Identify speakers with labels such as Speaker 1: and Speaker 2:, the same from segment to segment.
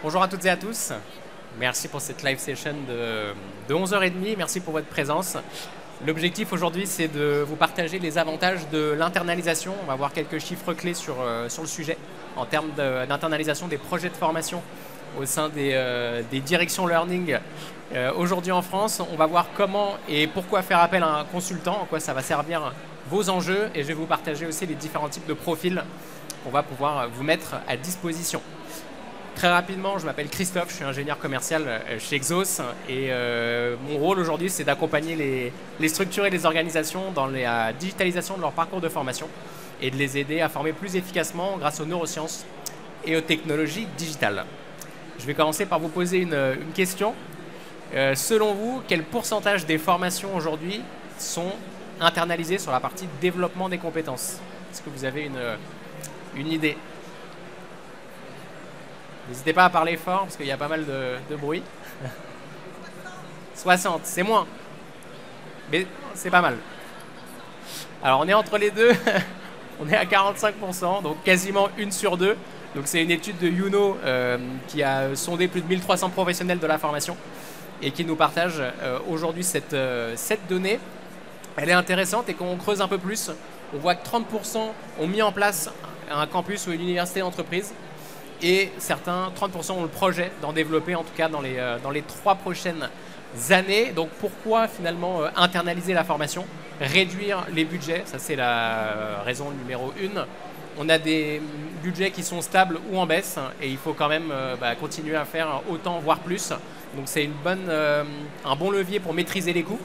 Speaker 1: Bonjour à toutes et à tous. Merci pour cette live session de 11h30. Merci pour votre présence. L'objectif aujourd'hui, c'est de vous partager les avantages de l'internalisation. On va voir quelques chiffres clés sur le sujet en termes d'internalisation des projets de formation au sein des directions learning. Aujourd'hui en France, on va voir comment et pourquoi faire appel à un consultant, en quoi ça va servir vos enjeux, et je vais vous partager aussi les différents types de profils qu'on va pouvoir vous mettre à disposition. Très rapidement, je m'appelle Christophe, je suis ingénieur commercial chez Exos et mon rôle aujourd'hui, c'est d'accompagner les structures et les organisations dans la digitalisation de leur parcours de formation et de les aider à former plus efficacement grâce aux neurosciences et aux technologies digitales. Je vais commencer par vous poser une question. Selon vous, quel pourcentage des formations aujourd'hui sont internalisées sur la partie développement des compétences? Est-ce que vous avez une idée? N'hésitez pas à parler fort parce qu'il y a pas mal de bruit. 60, c'est moins. Mais c'est pas mal. Alors on est entre les deux. On est à 45%, donc quasiment 1 sur 2. Donc c'est une étude de Youno qui a sondé plus de 1300 professionnels de la formation et qui nous partage aujourd'hui cette donnée. Elle est intéressante et quand on creuse un peu plus, on voit que 30% ont mis en place un campus ou une université d'entreprise. Et certains, 30% ont le projet d'en développer, en tout cas dans les 3 prochaines années. Donc pourquoi finalement internaliser la formation, réduire les budgets? Ça c'est la raison numéro 1. On a des budgets qui sont stables ou en baisse et il faut quand même continuer à faire autant, voire plus. Donc c'est un bon levier pour maîtriser les coûts,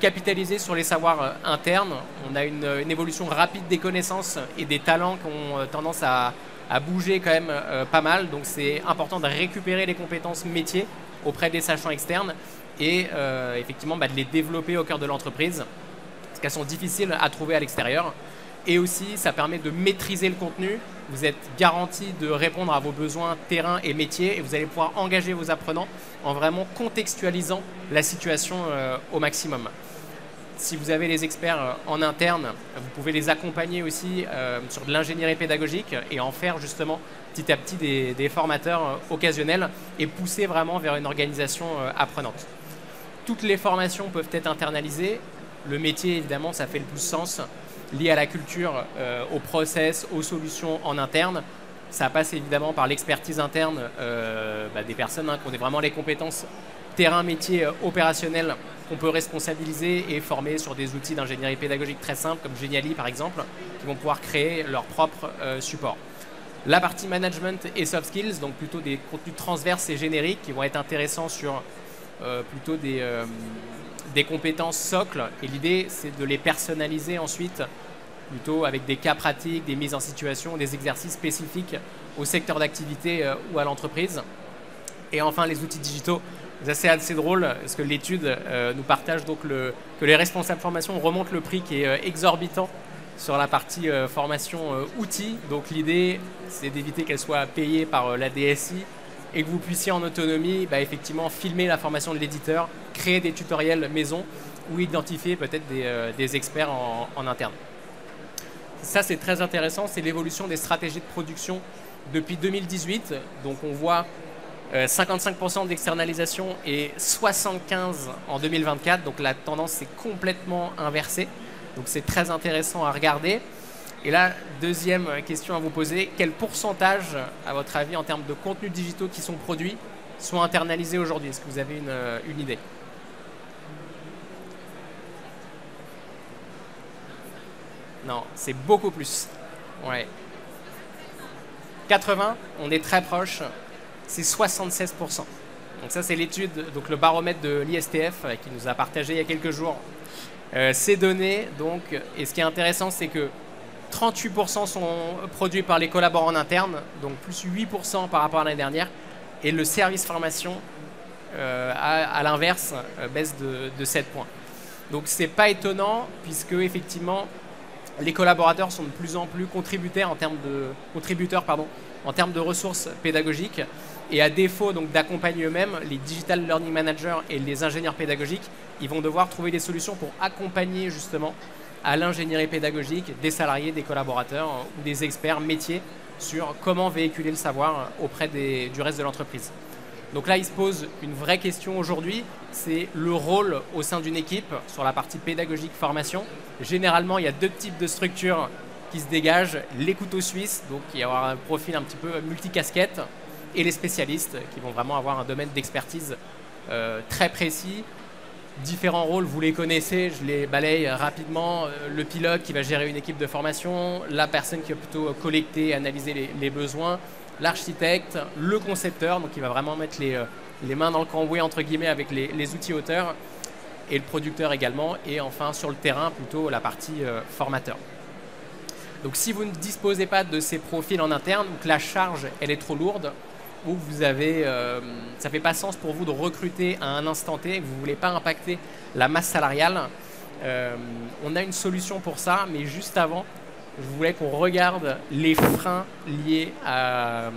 Speaker 1: capitaliser sur les savoirs internes. On a une évolution rapide des connaissances et des talents qui ont tendance à bouger quand même pas mal. Donc c'est important de récupérer les compétences métiers auprès des sachants externes et effectivement de les développer au cœur de l'entreprise parce qu'elles sont difficiles à trouver à l'extérieur. Et aussi, ça permet de maîtriser le contenu. Vous êtes garanti de répondre à vos besoins terrain et métier et vous allez pouvoir engager vos apprenants en vraiment contextualisant la situation au maximum. Si vous avez les experts en interne, vous pouvez les accompagner aussi sur de l'ingénierie pédagogique et en faire justement petit à petit des formateurs occasionnels et pousser vraiment vers une organisation apprenante. Toutes les formations peuvent être internalisées. Le métier, évidemment, ça fait le plus sens, lié à la culture, au process, aux solutions en interne. Ça passe évidemment par l'expertise interne des personnes qui ont vraiment les compétences terrain, métier, opérationnel qu'on peut responsabiliser et former sur des outils d'ingénierie pédagogique très simples comme Geniali par exemple, qui vont pouvoir créer leur propre support. La partie management et soft skills, donc plutôt des contenus transverses et génériques qui vont être intéressants sur plutôt des compétences socles. Et l'idée, c'est de les personnaliser ensuite, plutôt avec des cas pratiques, des mises en situation, des exercices spécifiques au secteur d'activité ou à l'entreprise. Et enfin, les outils digitaux. C'est assez drôle parce que l'étude nous partage donc que les responsables formation remontent le prix qui est exorbitant sur la partie formation outils. Donc l'idée, c'est d'éviter qu'elle soit payée par la DSI et que vous puissiez en autonomie effectivement filmer la formation de l'éditeur, créer des tutoriels maison ou identifier peut-être des experts en interne. Ça, c'est très intéressant, c'est l'évolution des stratégies de production depuis 2018. Donc on voit 55% d'externalisation et 75% en 2024. Donc la tendance est complètement inversée. Donc c'est très intéressant à regarder. Et là, deuxième question à vous poser. Quel pourcentage, à votre avis, en termes de contenus digitaux qui sont produits, sont internalisés aujourd'hui? Est-ce que vous avez une idée? Non, c'est beaucoup plus. Ouais. 80, on est très proche. C'est 76%. Donc ça, c'est l'étude, donc le baromètre de l'ISTF qui nous a partagé il y a quelques jours ces données. Donc, et ce qui est intéressant, c'est que 38% sont produits par les collaborants en interne, donc plus 8% par rapport à l'année dernière. Et le service formation, à l'inverse, baisse de 7 points. Donc c'est pas étonnant puisque effectivement les collaborateurs sont de plus en plus contributeurs en termes de ressources pédagogiques. Et à défaut d'accompagner eux-mêmes, les Digital Learning Managers et les ingénieurs pédagogiques, ils vont devoir trouver des solutions pour accompagner justement à l'ingénierie pédagogique des salariés, des collaborateurs ou des experts métiers sur comment véhiculer le savoir auprès du reste de l'entreprise. Donc là, il se pose une vraie question aujourd'hui, c'est le rôle au sein d'une équipe sur la partie pédagogique formation. Généralement, il y a deux types de structures qui se dégagent, les couteaux suisses, donc il va y avoir un profil un petit peu multicasquette, et les spécialistes qui vont vraiment avoir un domaine d'expertise très précis. Différents rôles, vous les connaissez, je les balaye rapidement. Le pilote qui va gérer une équipe de formation, la personne qui va plutôt collecter et analyser les besoins, l'architecte, le concepteur, donc qui va vraiment mettre les mains dans le cambouis entre guillemets avec les outils auteurs, et le producteur également, et enfin sur le terrain plutôt la partie formateur. Donc si vous ne disposez pas de ces profils en interne, ou que la charge elle est trop lourde, ou vous avez, ça ne fait pas sens pour vous de recruter à un instant T, que vous ne voulez pas impacter la masse salariale, on a une solution pour ça, mais juste avant, je voulais qu'on regarde les freins liés à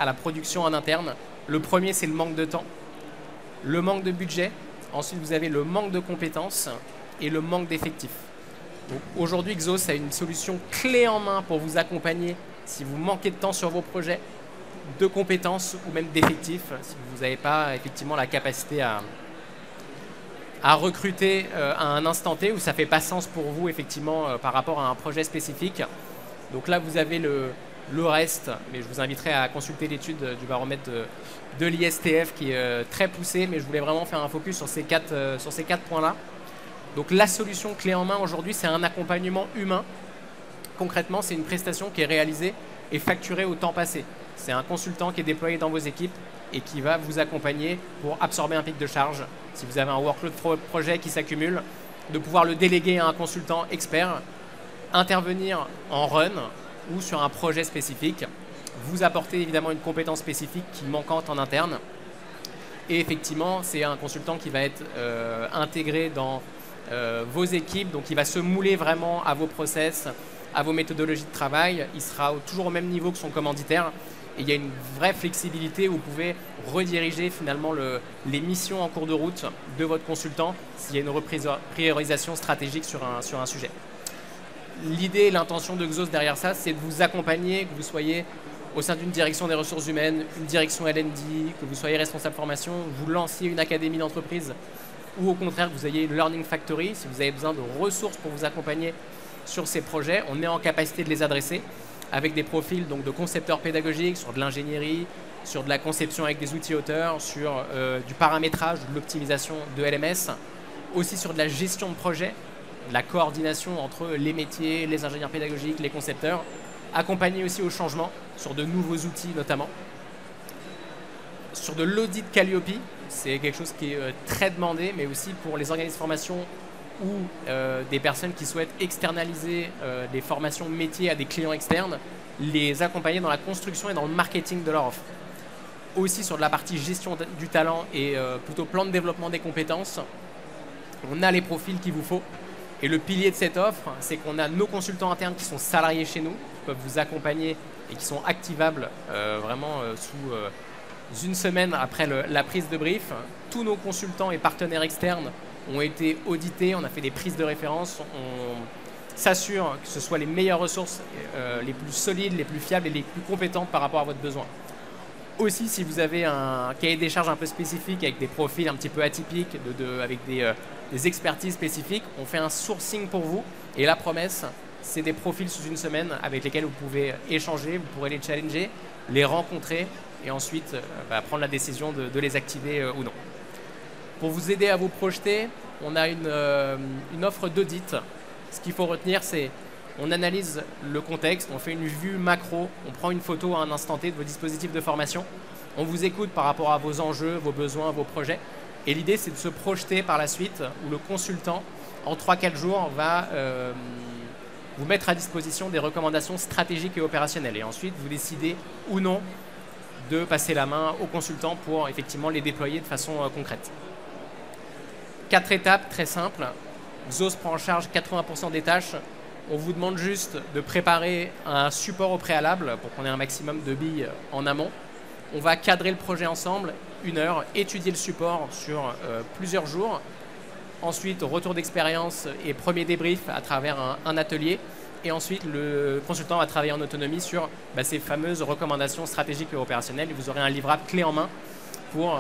Speaker 1: la production en interne. Le premier, c'est le manque de temps, le manque de budget. Ensuite, vous avez le manque de compétences et le manque d'effectifs. Aujourd'hui, Xos a une solution clé en main pour vous accompagner si vous manquez de temps sur vos projets, de compétences ou même d'effectifs, si vous n'avez pas effectivement la capacité à recruter à un instant T, où ça ne fait pas sens pour vous effectivement par rapport à un projet spécifique. Donc là, vous avez le reste, mais je vous inviterai à consulter l'étude du baromètre de l'ISTF qui est très poussée, mais je voulais vraiment faire un focus sur ces quatre points-là. Donc la solution clé en main aujourd'hui, c'est un accompagnement humain. Concrètement, c'est une prestation qui est réalisée et facturée au temps passé. C'est un consultant qui est déployé dans vos équipes et qui va vous accompagner pour absorber un pic de charge. Si vous avez un workload projet qui s'accumule, de pouvoir le déléguer à un consultant expert, intervenir en run ou sur un projet spécifique, vous apporter évidemment une compétence spécifique qui est manquante en interne. Et effectivement, c'est un consultant qui va être intégré dans vos équipes, donc il va se mouler vraiment à vos process, à vos méthodologies de travail. Il sera toujours au même niveau que son commanditaire. Et il y a une vraie flexibilité où vous pouvez rediriger finalement les missions en cours de route de votre consultant s'il y a une priorisation stratégique sur un sujet. L'idée et l'intention de Xos derrière ça, c'est de vous accompagner, que vous soyez au sein d'une direction des ressources humaines, une direction L&D, que vous soyez responsable formation, vous lanciez une académie d'entreprise, ou au contraire que vous ayez une Learning Factory. Si vous avez besoin de ressources pour vous accompagner sur ces projets, on est en capacité de les adresser avec des profils donc, de concepteurs pédagogiques, sur de l'ingénierie, sur de la conception avec des outils auteurs, sur du paramétrage, de l'optimisation de LMS, aussi sur de la gestion de projet, de la coordination entre les métiers, les ingénieurs pédagogiques, les concepteurs, accompagner aussi au changement sur de nouveaux outils notamment. Sur de l'audit Calliope, c'est quelque chose qui est très demandé, mais aussi pour les organismes de formation ou des personnes qui souhaitent externaliser des formations métiers à des clients externes, les accompagner dans la construction et dans le marketing de leur offre. Aussi sur de la partie gestion du talent et plutôt plan de développement des compétences, on a les profils qu'il vous faut. Et le pilier de cette offre, c'est qu'on a nos consultants internes qui sont salariés chez nous, qui peuvent vous accompagner et qui sont activables vraiment sous une semaine après la prise de brief. Tous nos consultants et partenaires externes ont été audités, on a fait des prises de référence, on s'assure que ce soit les meilleures ressources, les plus solides, les plus fiables et les plus compétentes par rapport à votre besoin. Aussi, si vous avez un cahier des charges un peu spécifique avec des profils un petit peu atypiques, avec des expertises spécifiques, on fait un sourcing pour vous. Et la promesse, c'est des profils sous une semaine avec lesquels vous pouvez échanger, vous pourrez les challenger, les rencontrer et ensuite prendre la décision de les activer ou non. Pour vous aider à vous projeter, on a une offre d'audit. Ce qu'il faut retenir, c'est on analyse le contexte, on fait une vue macro, on prend une photo à un instant T de vos dispositifs de formation, on vous écoute par rapport à vos enjeux, vos besoins, vos projets. Et l'idée, c'est de se projeter par la suite où le consultant, en 3-4 jours, va vous mettre à disposition des recommandations stratégiques et opérationnelles. Et ensuite, vous décidez ou non de passer la main au consultant pour effectivement les déployer de façon concrète. 4 étapes très simples. Xos prend en charge 80% des tâches. On vous demande juste de préparer un support au préalable pour qu'on ait un maximum de billes en amont. On va cadrer le projet ensemble, 1 heure, étudier le support sur plusieurs jours. Ensuite, retour d'expérience et premier débrief à travers un atelier. Et ensuite, le consultant va travailler en autonomie sur ces fameuses recommandations stratégiques et opérationnelles. Et vous aurez un livrable clé en main pour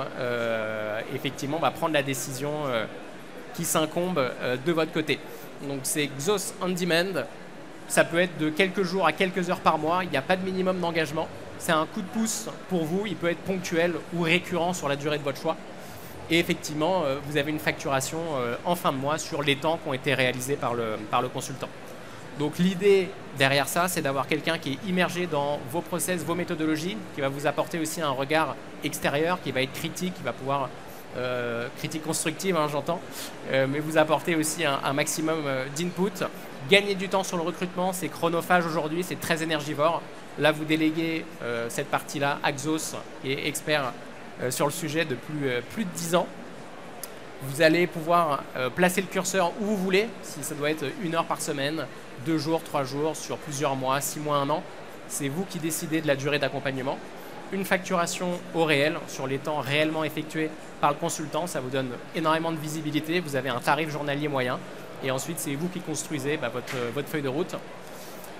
Speaker 1: effectivement prendre la décision qui s'incombe de votre côté. Donc c'est Xos On Demand. Ça peut être de quelques jours à quelques heures par mois. Il n'y a pas de minimum d'engagement. C'est un coup de pouce pour vous. Il peut être ponctuel ou récurrent sur la durée de votre choix. Et effectivement, vous avez une facturation en fin de mois sur les temps qui ont été réalisés par le consultant. Donc l'idée derrière ça, c'est d'avoir quelqu'un qui est immergé dans vos process, vos méthodologies, qui va vous apporter aussi un regard extérieur, qui va être critique, qui va pouvoir, critique constructive, hein, j'entends, mais vous apporter aussi un maximum d'input. Gagner du temps sur le recrutement, c'est chronophage aujourd'hui, c'est très énergivore. Là, vous déléguez cette partie-là à Xos, qui est expert sur le sujet depuis plus de 10 ans. Vous allez pouvoir placer le curseur où vous voulez, si ça doit être 1 heure par semaine, 2 jours, 3 jours, sur plusieurs mois, 6 mois, 1 an. C'est vous qui décidez de la durée d'accompagnement. Une facturation au réel, sur les temps réellement effectués par le consultant, ça vous donne énormément de visibilité. Vous avez un tarif journalier moyen. Et ensuite, c'est vous qui construisez votre feuille de route.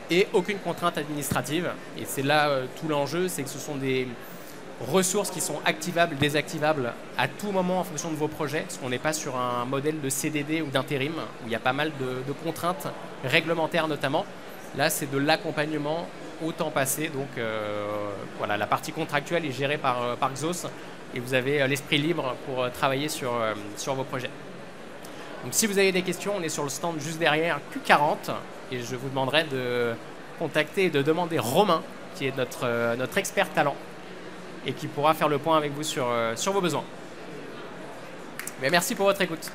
Speaker 1: Et aucune contrainte administrative. Et c'est là tout l'enjeu, c'est que ce sont des ressources qui sont activables, désactivables à tout moment en fonction de vos projets, parce qu'on n'est pas sur un modèle de CDD ou d'intérim, où il y a pas mal de contraintes réglementaires notamment. Là, c'est de l'accompagnement au temps passé. Donc voilà, la partie contractuelle est gérée par Xos, et vous avez l'esprit libre pour travailler sur vos projets. Donc si vous avez des questions, on est sur le stand juste derrière Q40, et je vous demanderai de contacter et de demander Romain, qui est notre expert talent, et qui pourra faire le point avec vous sur vos besoins. Mais merci pour votre écoute.